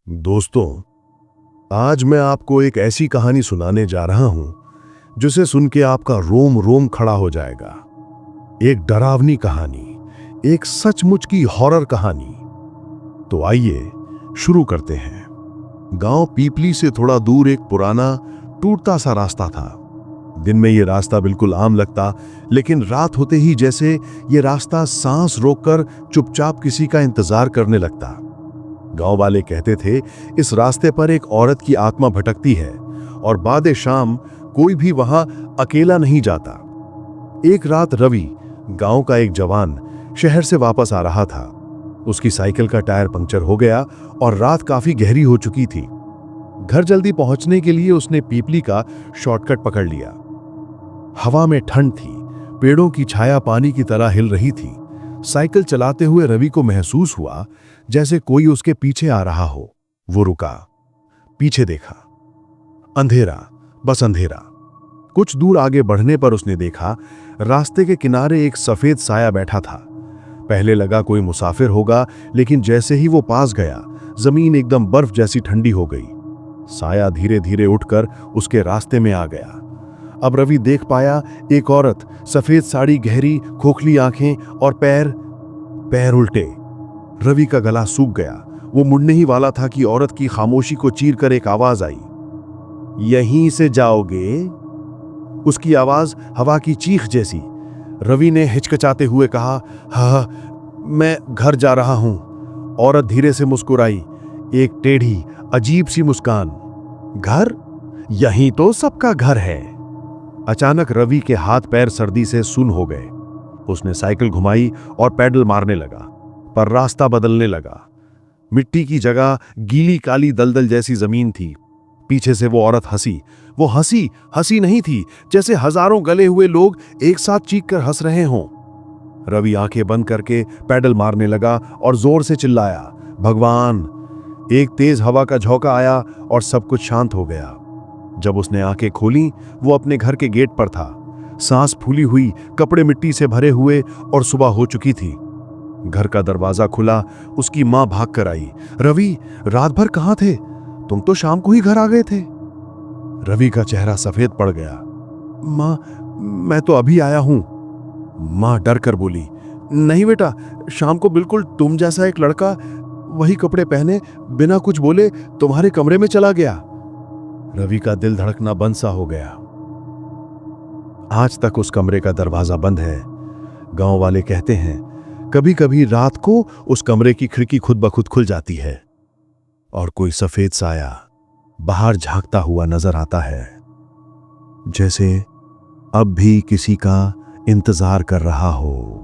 दोस्तों, आज मैं आपको एक ऐसी कहानी सुनाने जा रहा हूं जिसे सुन के आपका रोम रोम खड़ा हो जाएगा। एक डरावनी कहानी, एक सचमुच की हॉरर कहानी। तो आइए शुरू करते हैं। गांव पीपली से थोड़ा दूर एक पुराना टूटता सा रास्ता था। दिन में ये रास्ता बिल्कुल आम लगता, लेकिन रात होते ही जैसे ये रास्ता सांस रोककर चुपचाप किसी का इंतजार करने लगता। गांव वाले कहते थे इस रास्ते पर एक औरत की आत्मा भटकती है और बादे शाम कोई भी वहां अकेला नहीं जाता। एक रात रवि, गांव का एक जवान, शहर से वापस आ रहा था। उसकी साइकिल का टायर पंक्चर हो गया और रात काफी गहरी हो चुकी थी। घर जल्दी पहुंचने के लिए उसने पीपली का शॉर्टकट पकड़ लिया। हवा में ठंड थी, पेड़ों की छाया पानी की तरह हिल रही थी। साइकिल चलाते हुए रवि को महसूस हुआ जैसे कोई उसके पीछे आ रहा हो। वो रुका, पीछे देखा। अंधेरा, बस अंधेरा। कुछ दूर आगे बढ़ने पर उसने देखा रास्ते के किनारे एक सफेद साया बैठा था। पहले लगा कोई मुसाफिर होगा, लेकिन जैसे ही वो पास गया जमीन एकदम बर्फ जैसी ठंडी हो गई। साया धीरे धीरे उठकर उसके रास्ते में आ गया। अब रवि देख पाया एक औरत, सफेद साड़ी, गहरी खोखली आंखें और पैर उल्टे। रवि का गला सूख गया। वो मुड़ने ही वाला था कि औरत की खामोशी को चीरकर एक आवाज आई, यहीं से जाओगे? उसकी आवाज हवा की चीख जैसी। रवि ने हिचकिचाते हुए कहा, हाँ, मैं घर जा रहा हूं। औरत धीरे से मुस्कुराई, एक टेढ़ी अजीब सी मुस्कान। घर? यहीं तो सबका घर है। अचानक रवि के हाथ पैर सर्दी से सुन्न हो गए। उसने साइकिल घुमाई और पैडल मारने लगा, पर रास्ता बदलने लगा। मिट्टी की जगह गीली काली दलदल जैसी जमीन थी। पीछे से वो औरत हंसी। वो हंसी नहीं थी, जैसे हजारों गले हुए लोग एक साथ चीख कर हंस रहे हों। रवि आंखें बंद करके पैडल मारने लगा और जोर से चिल्लाया, भगवान! एक तेज हवा का झोंका आया और सब कुछ शांत हो गया। जब उसने आंखें खोली, वो अपने घर के गेट पर था। सांस फूली हुई, कपड़े मिट्टी से भरे हुए और सुबह हो चुकी थी। घर का दरवाजा खुला, उसकी मां भाग कर आई। रवि, रात भर कहां थे? तुम तो शाम को ही घर आ गए थे। रवि का चेहरा सफेद पड़ गया। मां, मैं तो अभी आया हूं। मां डर कर बोली, नहीं बेटा, शाम को बिल्कुल तुम जैसा एक लड़का, वही कपड़े पहने, बिना कुछ बोले तुम्हारे कमरे में चला गया। रवि का दिल धड़कना बंद सा हो गया। आज तक उस कमरे का दरवाजा बंद है। गांव वाले कहते हैं कभी कभी रात को उस कमरे की खिड़की खुद ब खुद खुल जाती है और कोई सफेद साया बाहर झांकता हुआ नजर आता है, जैसे अब भी किसी का इंतजार कर रहा हो।